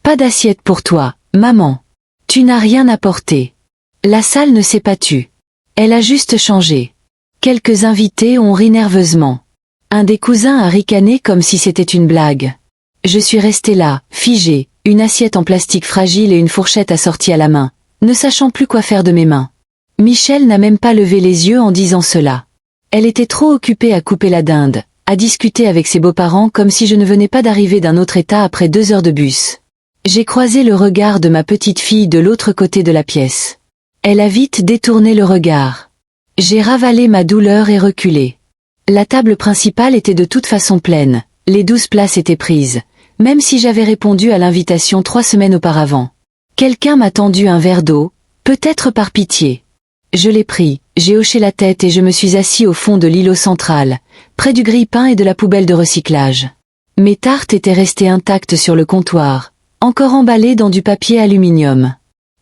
Pas d'assiette pour toi, maman. Tu n'as rien apporté. La salle ne s'est pas tue. Elle a juste changé. Quelques invités ont ri nerveusement. Un des cousins a ricané comme si c'était une blague. Je suis restée là, figée, une assiette en plastique fragile et une fourchette assortie à la main, ne sachant plus quoi faire de mes mains. Michel n'a même pas levé les yeux en disant cela. Elle était trop occupée à couper la dinde, à discuter avec ses beaux-parents comme si je ne venais pas d'arriver d'un autre état après 2 heures de bus. J'ai croisé le regard de ma petite fille de l'autre côté de la pièce. Elle a vite détourné le regard. J'ai ravalé ma douleur et reculé. La table principale était de toute façon pleine, les 12 places étaient prises, même si j'avais répondu à l'invitation 3 semaines auparavant. Quelqu'un m'a tendu un verre d'eau, peut-être par pitié. Je l'ai pris, j'ai hoché la tête et je me suis assis au fond de l'îlot central, près du grille-pain et de la poubelle de recyclage. Mes tartes étaient restées intactes sur le comptoir, encore emballées dans du papier aluminium.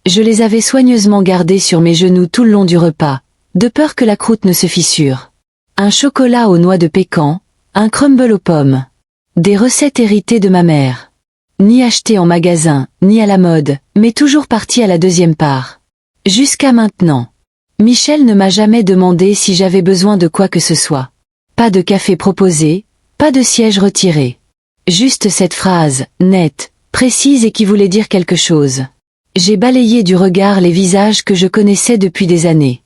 Je les avais soigneusement gardées sur mes genoux tout le long du repas, de peur que la croûte ne se fissure. Un chocolat aux noix de pécan, un crumble aux pommes. Des recettes héritées de ma mère. Ni achetées en magasin, ni à la mode, mais toujours parties à la deuxième part. Jusqu'à maintenant. Michel ne m'a jamais demandé si j'avais besoin de quoi que ce soit. Pas de café proposé, pas de siège retiré. Juste cette phrase, nette, précise et qui voulait dire quelque chose. J'ai balayé du regard les visages que je connaissais depuis des années.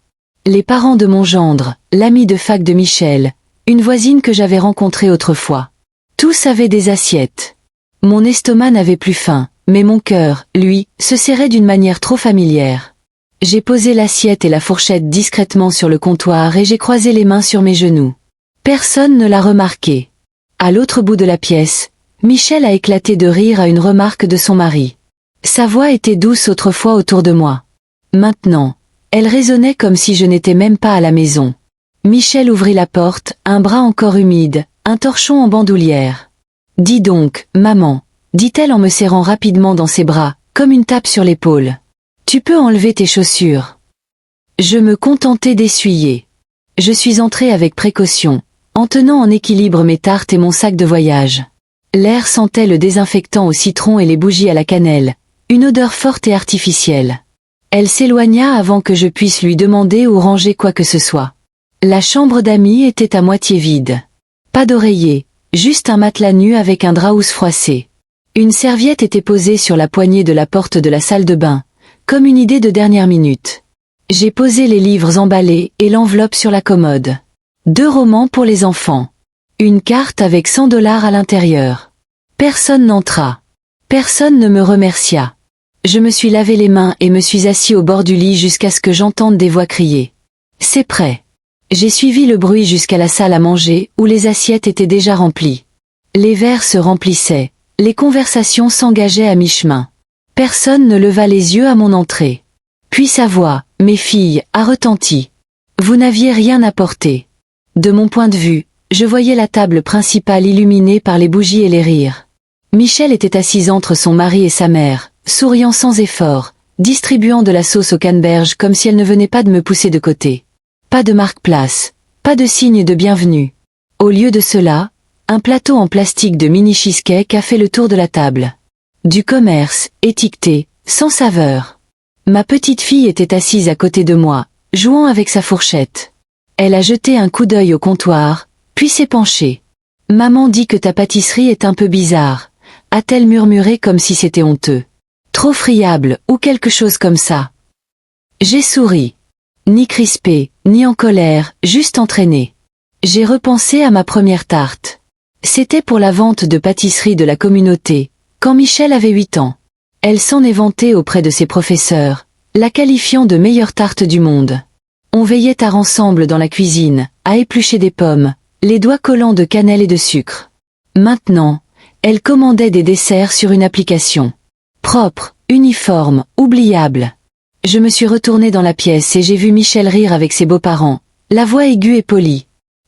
Les parents de mon gendre, l'ami de fac de Michel, une voisine que j'avais rencontrée autrefois. Tous avaient des assiettes. Mon estomac n'avait plus faim, mais mon cœur, lui, se serrait d'une manière trop familière. J'ai posé l'assiette et la fourchette discrètement sur le comptoir et j'ai croisé les mains sur mes genoux. Personne ne l'a remarqué. À l'autre bout de la pièce, Michel a éclaté de rire à une remarque de son mari. Sa voix était douce autrefois autour de moi. Maintenant, elle résonnait comme si je n'étais même pas à la maison. Michel ouvrit la porte, un bras encore humide, un torchon en bandoulière. « Dis donc, maman, » dit-elle en me serrant rapidement dans ses bras, comme une tape sur l'épaule. « Tu peux enlever tes chaussures. » Je me contentais d'essuyer. Je suis entrée avec précaution, en tenant en équilibre mes tartes et mon sac de voyage. L'air sentait le désinfectant au citron et les bougies à la cannelle, une odeur forte et artificielle. Elle s'éloigna avant que je puisse lui demander ou ranger quoi que ce soit. La chambre d'amis était à moitié vide. Pas d'oreiller, juste un matelas nu avec un drap housse froissé. Une serviette était posée sur la poignée de la porte de la salle de bain, comme une idée de dernière minute. J'ai posé les livres emballés et l'enveloppe sur la commode. 2 romans pour les enfants. Une carte avec 100 $ à l'intérieur. Personne n'entra. Personne ne me remercia. Je me suis lavé les mains et me suis assis au bord du lit jusqu'à ce que j'entende des voix crier. « C'est prêt !» J'ai suivi le bruit jusqu'à la salle à manger où les assiettes étaient déjà remplies. Les verres se remplissaient, les conversations s'engageaient à mi-chemin. Personne ne leva les yeux à mon entrée. Puis sa voix, « Mes filles », a retenti. Vous n'aviez rien apporté. De mon point de vue, je voyais la table principale illuminée par les bougies et les rires. Michel était assise entre son mari et sa mère, souriant sans effort, distribuant de la sauce au canneberge comme si elle ne venait pas de me pousser de côté. Pas de marque-place, pas de signe de bienvenue. Au lieu de cela, un plateau en plastique de mini cheesecake a fait le tour de la table. Du commerce, étiqueté, sans saveur. Ma petite fille était assise à côté de moi, jouant avec sa fourchette. Elle a jeté un coup d'œil au comptoir, puis s'est penchée. « Maman dit que ta pâtisserie est un peu bizarre », a-t-elle murmuré comme si c'était honteux. « Trop friable, ou quelque chose comme ça. » J'ai souri. Ni crispée, ni en colère, juste entraînée. J'ai repensé à ma première tarte. C'était pour la vente de pâtisserie de la communauté, quand Michel avait 8 ans. Elle s'en est vantée auprès de ses professeurs, la qualifiant de meilleure tarte du monde. On veillait tard ensemble dans la cuisine, à éplucher des pommes, les doigts collants de cannelle et de sucre. Maintenant, elle commandait des desserts sur une application. Propre, uniforme, oubliable. Je me suis retournée dans la pièce et j'ai vu Michel rire avec ses beaux-parents, la voix aiguë et polie.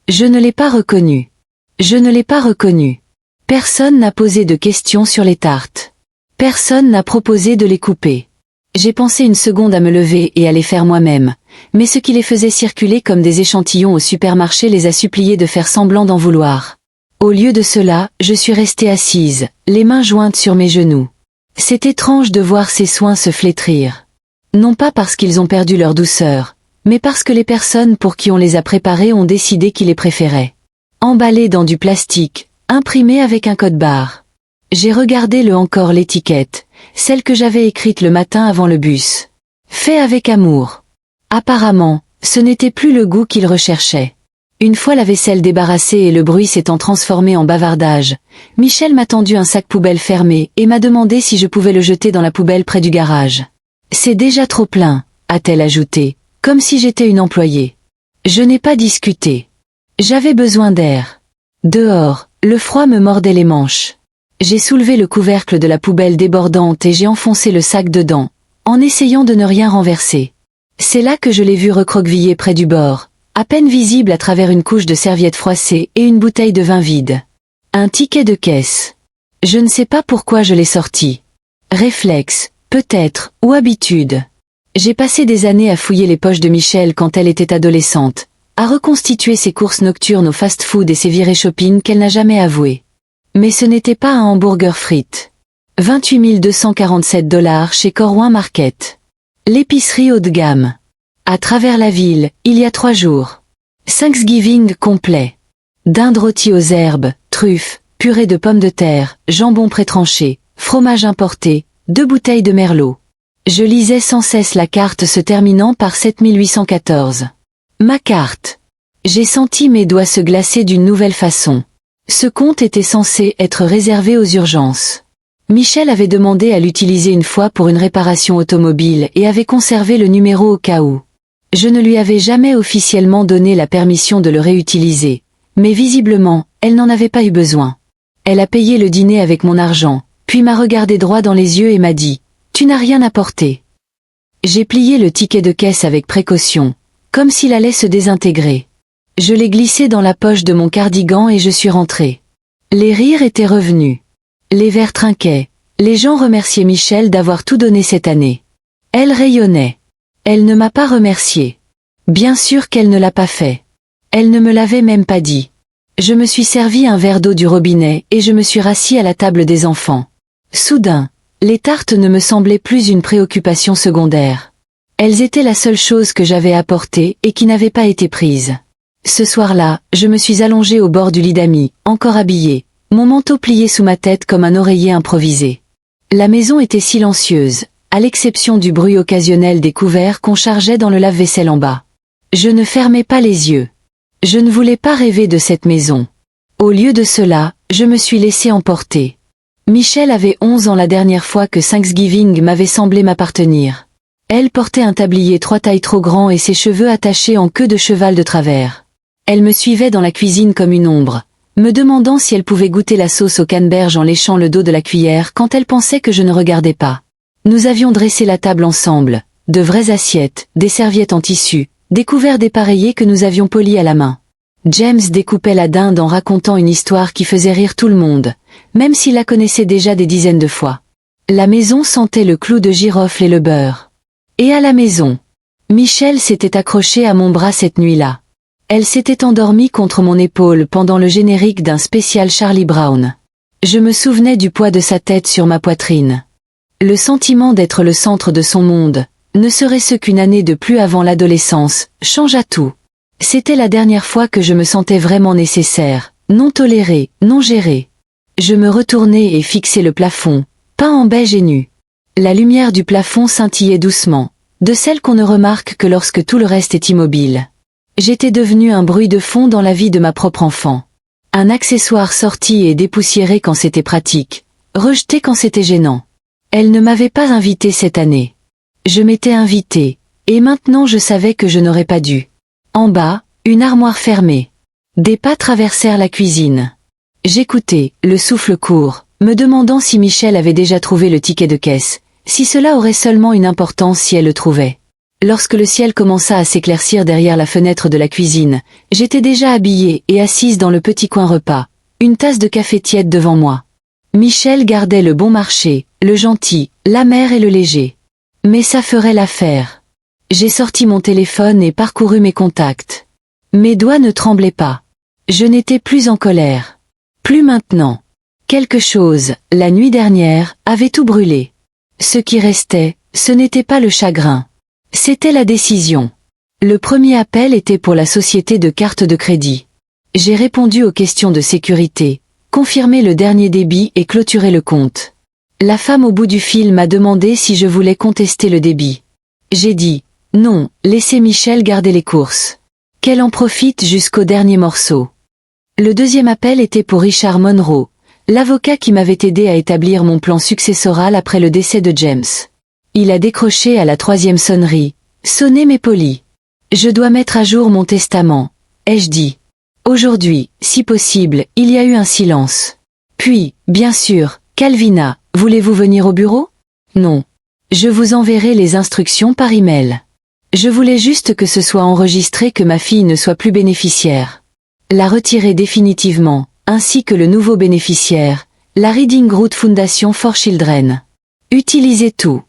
Je ne l'ai pas reconnu. Je ne l'ai pas reconnu. Personne n'a posé de questions sur les tartes. Personne n'a proposé de les couper. J'ai pensé une seconde à me lever et à les faire moi-même, mais ce qui les faisait circuler comme des échantillons au supermarché les a suppliés de faire semblant d'en vouloir. Au lieu de cela, je suis restée assise, les mains jointes sur mes genoux. C'est étrange de voir ces soins se flétrir. Non pas parce qu'ils ont perdu leur douceur, mais parce que les personnes pour qui on les a préparés ont décidé qu'ils les préféraient. Emballés dans du plastique, imprimés avec un code-barre. J'ai regardé encore l'étiquette, celle que j'avais écrite le matin avant le bus. Fait avec amour. Apparemment, ce n'était plus le goût qu'il recherchait. Une fois la vaisselle débarrassée et le bruit s'étant transformé en bavardage, Michel m'a tendu un sac poubelle fermé et m'a demandé si je pouvais le jeter dans la poubelle près du garage. C'est déjà trop plein, a-t-elle ajouté, comme si j'étais une employée. Je n'ai pas discuté. J'avais besoin d'air. Dehors, le froid me mordait les manches. J'ai soulevé le couvercle de la poubelle débordante et j'ai enfoncé le sac dedans, en essayant de ne rien renverser. C'est là que je l'ai vu recroquevillé près du bord, à peine visible à travers une couche de serviettes froissées et une bouteille de vin vide. Un ticket de caisse. Je ne sais pas pourquoi je l'ai sorti. Réflexe, peut-être, ou habitude. J'ai passé des années à fouiller les poches de Michel quand elle était adolescente, à reconstituer ses courses nocturnes au fast-food et ses virées shopping qu'elle n'a jamais avouées. Mais ce n'était pas un hamburger frites. 28 247 $ chez Corwin Market. L'épicerie haut de gamme. À travers la ville, il y a 3 jours. Thanksgiving complet. Dinde rôtie aux herbes, truffes, purée de pommes de terre, jambon pré-tranché, fromage importé, 2 bouteilles de merlot. Je lisais sans cesse la carte se terminant par 7814. Ma carte. J'ai senti mes doigts se glacer d'une nouvelle façon. Ce compte était censé être réservé aux urgences. Michel avait demandé à l'utiliser une fois pour une réparation automobile et avait conservé le numéro au cas où. Je ne lui avais jamais officiellement donné la permission de le réutiliser, mais visiblement, elle n'en avait pas eu besoin. Elle a payé le dîner avec mon argent, puis m'a regardé droit dans les yeux et m'a dit « Tu n'as rien apporté ». J'ai plié le ticket de caisse avec précaution, comme s'il allait se désintégrer. Je l'ai glissé dans la poche de mon cardigan et je suis rentrée. Les rires étaient revenus. Les verres trinquaient. Les gens remerciaient Michel d'avoir tout donné cette année. Elle rayonnait. Elle ne m'a pas remercié. Bien sûr qu'elle ne l'a pas fait. Elle ne me l'avait même pas dit. Je me suis servi un verre d'eau du robinet et je me suis rassis à la table des enfants. Soudain, les tartes ne me semblaient plus une préoccupation secondaire. Elles étaient la seule chose que j'avais apportée et qui n'avait pas été prise. Ce soir-là, je me suis allongée au bord du lit d'Amy, encore habillée, mon manteau plié sous ma tête comme un oreiller improvisé. La maison était silencieuse, à l'exception du bruit occasionnel des couverts qu'on chargeait dans le lave-vaisselle en bas. Je ne fermais pas les yeux. Je ne voulais pas rêver de cette maison. Au lieu de cela, je me suis laissée emporter. Michel avait 11 ans la dernière fois que Thanksgiving m'avait semblé m'appartenir. Elle portait un tablier 3 tailles trop grand et ses cheveux attachés en queue de cheval de travers. Elle me suivait dans la cuisine comme une ombre, me demandant si elle pouvait goûter la sauce au canneberge en léchant le dos de la cuillère quand elle pensait que je ne regardais pas. Nous avions dressé la table ensemble, de vraies assiettes, des serviettes en tissu, des couverts dépareillés que nous avions polis à la main. James découpait la dinde en racontant une histoire qui faisait rire tout le monde, même s'il la connaissait déjà des dizaines de fois. La maison sentait le clou de girofle et le beurre. Et à la maison, Michel s'était accroché à mon bras cette nuit-là. Elle s'était endormie contre mon épaule pendant le générique d'un spécial Charlie Brown. Je me souvenais du poids de sa tête sur ma poitrine. Le sentiment d'être le centre de son monde, ne serait-ce qu'une année de plus avant l'adolescence, changea tout. C'était la dernière fois que je me sentais vraiment nécessaire, non tolérée, non gérée. Je me retournai et fixai le plafond, peint en beige et nu. La lumière du plafond scintillait doucement, de celle qu'on ne remarque que lorsque tout le reste est immobile. J'étais devenu un bruit de fond dans la vie de ma propre enfant. Un accessoire sorti et dépoussiéré quand c'était pratique, rejeté quand c'était gênant. Elle ne m'avait pas invité cette année. Je m'étais invité, et maintenant je savais que je n'aurais pas dû. En bas, une armoire fermée. Des pas traversèrent la cuisine. J'écoutais, le souffle court, me demandant si Michel avait déjà trouvé le ticket de caisse, si cela aurait seulement une importance si elle le trouvait. Lorsque le ciel commença à s'éclaircir derrière la fenêtre de la cuisine, j'étais déjà habillée et assise dans le petit coin repas, une tasse de café tiède devant moi. Michel gardait le bon marché, le gentil, l'amer et le léger. Mais ça ferait l'affaire. J'ai sorti mon téléphone et parcouru mes contacts. Mes doigts ne tremblaient pas. Je n'étais plus en colère. Plus maintenant. Quelque chose, la nuit dernière, avait tout brûlé. Ce qui restait, ce n'était pas le chagrin. C'était la décision. Le premier appel était pour la société de cartes de crédit. J'ai répondu aux questions de sécurité, confirmé le dernier débit et clôturé le compte. La femme au bout du fil m'a demandé si je voulais contester le débit. J'ai dit, non, laissez Michel garder les courses. Qu'elle en profite jusqu'au dernier morceau. Le deuxième appel était pour Richard Monroe, l'avocat qui m'avait aidé à établir mon plan successoral après le décès de James. Il a décroché à la troisième sonnerie, sonné mais poli. Je dois mettre à jour mon testament, ai-je dit. Aujourd'hui, si possible, il y a eu un silence. Puis, bien sûr, Calvina, voulez-vous venir au bureau? Non. Je vous enverrai les instructions par email. Je voulais juste que ce soit enregistré que ma fille ne soit plus bénéficiaire. La retirer définitivement, ainsi que le nouveau bénéficiaire, la Reading Root Foundation for Children. Utilisez tout.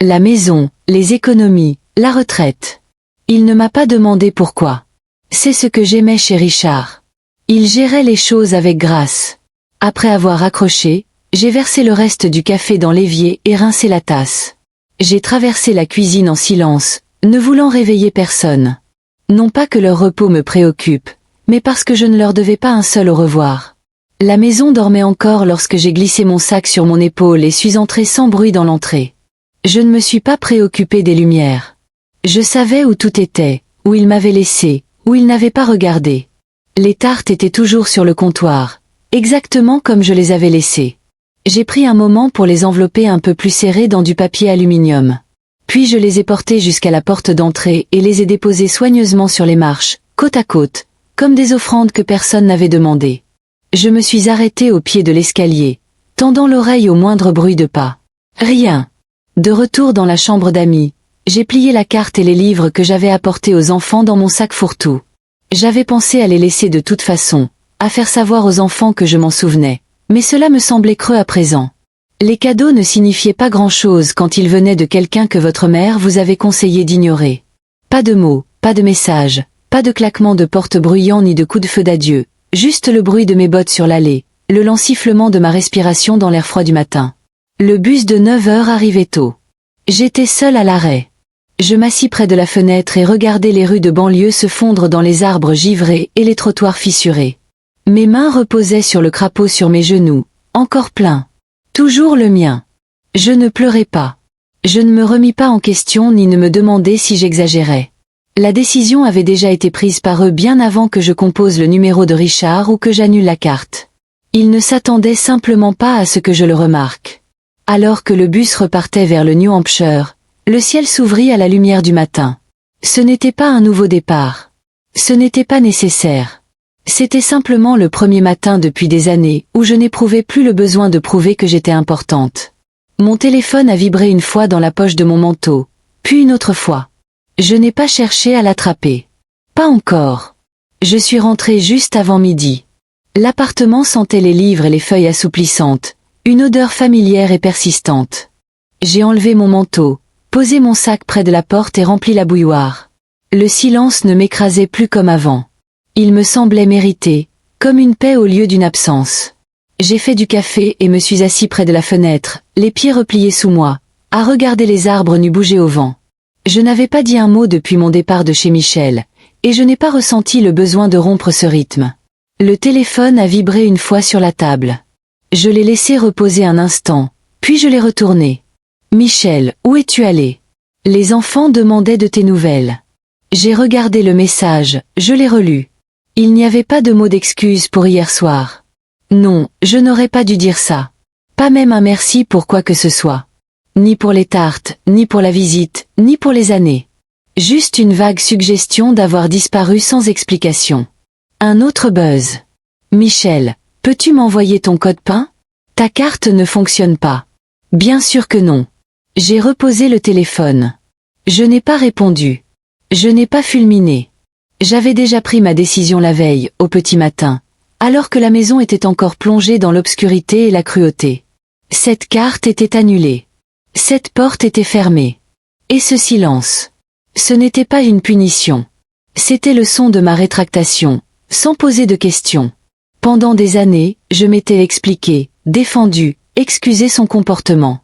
La maison, les économies, la retraite. Il ne m'a pas demandé pourquoi. C'est ce que j'aimais chez Richard. Il gérait les choses avec grâce. Après avoir accroché, j'ai versé le reste du café dans l'évier et rincé la tasse. J'ai traversé la cuisine en silence, ne voulant réveiller personne. Non pas que leur repos me préoccupe, mais parce que je ne leur devais pas un seul au revoir. La maison dormait encore lorsque j'ai glissé mon sac sur mon épaule et suis entré sans bruit dans l'entrée. Je ne me suis pas préoccupé des lumières. Je savais où tout était, où il m'avait laissé, où il n'avait pas regardé. Les tartes étaient toujours sur le comptoir, exactement comme je les avais laissées. J'ai pris un moment pour les envelopper un peu plus serrés dans du papier aluminium. Puis je les ai portés jusqu'à la porte d'entrée et les ai déposés soigneusement sur les marches, côte à côte, comme des offrandes que personne n'avait demandées. Je me suis arrêté au pied de l'escalier, tendant l'oreille au moindre bruit de pas. Rien. De retour dans la chambre d'amis, j'ai plié la carte et les livres que j'avais apportés aux enfants dans mon sac fourre-tout. J'avais pensé à les laisser de toute façon, à faire savoir aux enfants que je m'en souvenais, mais cela me semblait creux à présent. Les cadeaux ne signifiaient pas grand-chose quand ils venaient de quelqu'un que votre mère vous avait conseillé d'ignorer. Pas de mots, pas de messages, pas de claquements de porte bruyants ni de coups de feu d'adieu, juste le bruit de mes bottes sur l'allée, le lent sifflement de ma respiration dans l'air froid du matin. Le bus de 9 heures arrivait tôt. J'étais seule à l'arrêt. Je m'assis près de la fenêtre et regardais les rues de banlieue se fondre dans les arbres givrés et les trottoirs fissurés. Mes mains reposaient sur le crapaud sur mes genoux, encore plein. Toujours le mien. Je ne pleurais pas. Je ne me remis pas en question ni ne me demandais si j'exagérais. La décision avait déjà été prise par eux bien avant que je compose le numéro de Richard ou que j'annule la carte. Ils ne s'attendaient simplement pas à ce que je le remarque. Alors que le bus repartait vers le New Hampshire, le ciel s'ouvrit à la lumière du matin. Ce n'était pas un nouveau départ. Ce n'était pas nécessaire. C'était simplement le premier matin depuis des années où je n'éprouvais plus le besoin de prouver que j'étais importante. Mon téléphone a vibré une fois dans la poche de mon manteau, puis une autre fois. Je n'ai pas cherché à l'attraper. Pas encore. Je suis rentrée juste avant midi. L'appartement sentait les livres et les feuilles assouplissantes, une odeur familière et persistante. J'ai enlevé mon manteau, posé mon sac près de la porte et rempli la bouilloire. Le silence ne m'écrasait plus comme avant. Il me semblait mérité, comme une paix au lieu d'une absence. J'ai fait du café et me suis assis près de la fenêtre, les pieds repliés sous moi, à regarder les arbres nus bouger au vent. Je n'avais pas dit un mot depuis mon départ de chez Michel, et je n'ai pas ressenti le besoin de rompre ce rythme. Le téléphone a vibré une fois sur la table. Je l'ai laissé reposer un instant, puis je l'ai retourné. « Michel, où es-tu allé? Les enfants demandaient de tes nouvelles. » J'ai regardé le message, je l'ai relu. Il n'y avait pas de mot d'excuse pour hier soir. Non, je n'aurais pas dû dire ça. Pas même un merci pour quoi que ce soit. Ni pour les tartes, ni pour la visite, ni pour les années. Juste une vague suggestion d'avoir disparu sans explication. Un autre buzz. Michel, peux-tu m'envoyer ton code PIN? Ta carte ne fonctionne pas. Bien sûr que non. J'ai reposé le téléphone. Je n'ai pas répondu. Je n'ai pas fulminé. J'avais déjà pris ma décision la veille, au petit matin, alors que la maison était encore plongée dans l'obscurité et la cruauté. Cette carte était annulée. Cette porte était fermée. Et ce silence. Ce n'était pas une punition. C'était le son de ma rétractation, sans poser de questions. Pendant des années, je m'étais expliqué, défendu, excusé son comportement.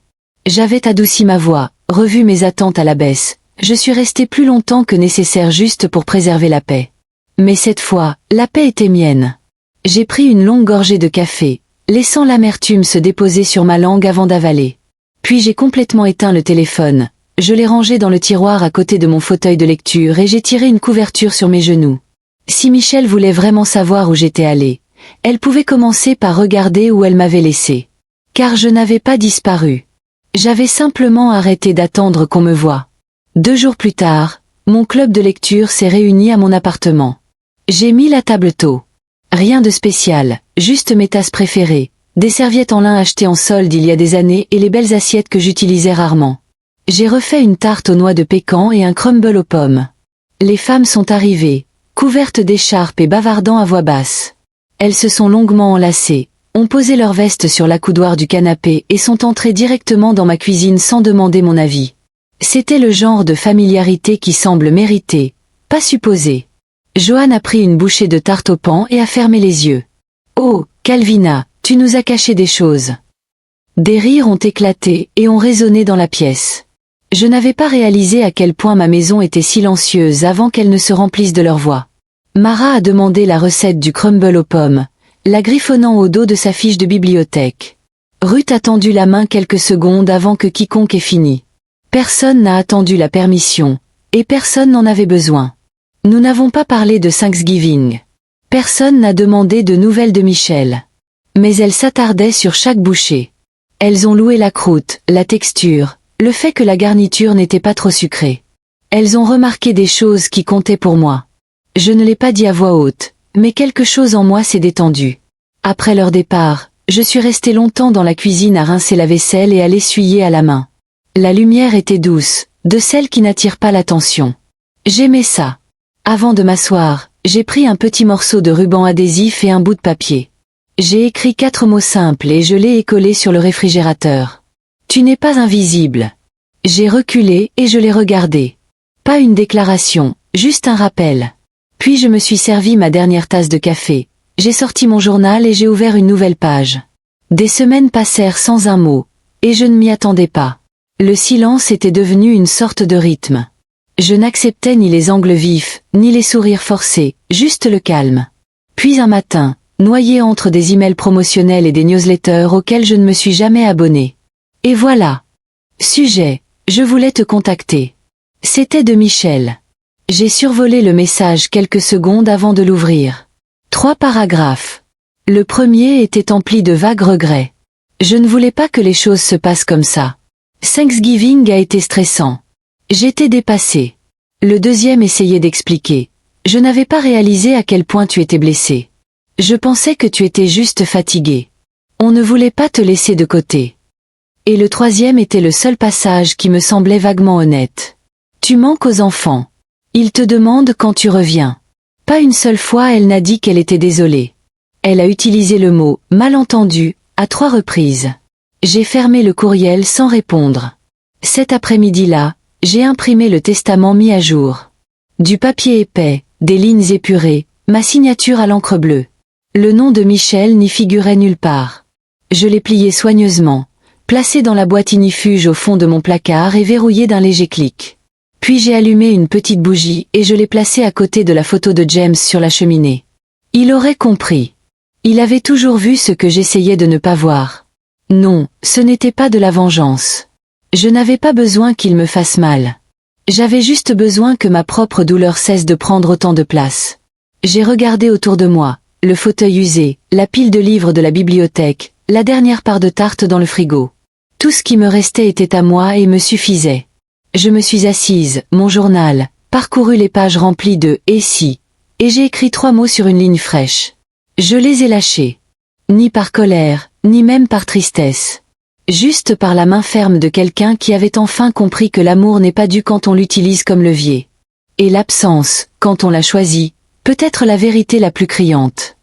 J'avais adouci ma voix, revu mes attentes à la baisse. Je suis resté plus longtemps que nécessaire juste pour préserver la paix. Mais cette fois, la paix était mienne. J'ai pris une longue gorgée de café, laissant l'amertume se déposer sur ma langue avant d'avaler. Puis j'ai complètement éteint le téléphone. Je l'ai rangé dans le tiroir à côté de mon fauteuil de lecture et j'ai tiré une couverture sur mes genoux. Si Michel voulait vraiment savoir où j'étais allé, elle pouvait commencer par regarder où elle m'avait laissé. Car je n'avais pas disparu. J'avais simplement arrêté d'attendre qu'on me voie. 2 jours plus tard, mon club de lecture s'est réuni à mon appartement. J'ai mis la table tôt. Rien de spécial, juste mes tasses préférées, des serviettes en lin achetées en solde il y a des années et les belles assiettes que j'utilisais rarement. J'ai refait une tarte aux noix de pécan et un crumble aux pommes. Les femmes sont arrivées, couvertes d'écharpes et bavardant à voix basse. Elles se sont longuement enlacées, ont posé leur veste sur l'accoudoir du canapé et sont entrées directement dans ma cuisine sans demander mon avis. C'était le genre de familiarité qui semble mériter, pas supposer. Johan a pris une bouchée de tarte au pain et a fermé les yeux. « Oh, Calvina, tu nous as caché des choses. » Des rires ont éclaté et ont résonné dans la pièce. Je n'avais pas réalisé à quel point ma maison était silencieuse avant qu'elle ne se remplisse de leur voix. Mara a demandé la recette du crumble aux pommes, la griffonnant au dos de sa fiche de bibliothèque. Ruth a tendu la main quelques secondes avant que quiconque ait fini. Personne n'a attendu la permission, et personne n'en avait besoin. Nous n'avons pas parlé de Thanksgiving. Personne n'a demandé de nouvelles de Michel. Mais elles s'attardaient sur chaque bouchée. Elles ont loué la croûte, la texture, le fait que la garniture n'était pas trop sucrée. Elles ont remarqué des choses qui comptaient pour moi. Je ne l'ai pas dit à voix haute, mais quelque chose en moi s'est détendu. Après leur départ, je suis resté longtemps dans la cuisine à rincer la vaisselle et à l'essuyer à la main. La lumière était douce, de celle qui n'attire pas l'attention. J'aimais ça. Avant de m'asseoir, j'ai pris un petit morceau de ruban adhésif et un bout de papier. J'ai écrit 4 mots simples et je l'ai écollé sur le réfrigérateur. Tu n'es pas invisible. J'ai reculé et je l'ai regardé. Pas une déclaration, juste un rappel. Puis je me suis servi ma dernière tasse de café. J'ai sorti mon journal et j'ai ouvert une nouvelle page. Des semaines passèrent sans un mot, et je ne m'y attendais pas. Le silence était devenu une sorte de rythme. Je n'acceptais ni les angles vifs, ni les sourires forcés, juste le calme. Puis un matin, noyé entre des emails promotionnels et des newsletters auxquels je ne me suis jamais abonné. Et voilà. Sujet, je voulais te contacter. C'était de Michel. J'ai survolé le message quelques secondes avant de l'ouvrir. 3 paragraphes. Le premier était empli de vagues regrets. Je ne voulais pas que les choses se passent comme ça. Thanksgiving a été stressant. J'étais dépassée. Le deuxième essayait d'expliquer. Je n'avais pas réalisé à quel point tu étais blessé. Je pensais que tu étais juste fatigué. On ne voulait pas te laisser de côté. Et le troisième était le seul passage qui me semblait vaguement honnête. Tu manques aux enfants. Ils te demandent quand tu reviens. Pas une seule fois elle n'a dit qu'elle était désolée. Elle a utilisé le mot « malentendu » à 3 reprises. J'ai fermé le courriel sans répondre. Cet après-midi-là, j'ai imprimé le testament mis à jour. Du papier épais, des lignes épurées, ma signature à l'encre bleue. Le nom de Michel n'y figurait nulle part. Je l'ai plié soigneusement, placé dans la boîte ignifuge au fond de mon placard et verrouillé d'un léger clic. Puis j'ai allumé une petite bougie et je l'ai placée à côté de la photo de James sur la cheminée. Il aurait compris. Il avait toujours vu ce que j'essayais de ne pas voir. Non, ce n'était pas de la vengeance. Je n'avais pas besoin qu'il me fasse mal. J'avais juste besoin que ma propre douleur cesse de prendre autant de place. J'ai regardé autour de moi, le fauteuil usé, la pile de livres de la bibliothèque, la dernière part de tarte dans le frigo. Tout ce qui me restait était à moi et me suffisait. Je me suis assise, mon journal, parcouru les pages remplies de « et si », et j'ai écrit 3 mots sur une ligne fraîche. Je les ai lâchés. Ni par colère, ni même par tristesse. Juste par la main ferme de quelqu'un qui avait enfin compris que l'amour n'est pas dû quand on l'utilise comme levier. Et l'absence, quand on l'a choisi, peut être la vérité la plus criante.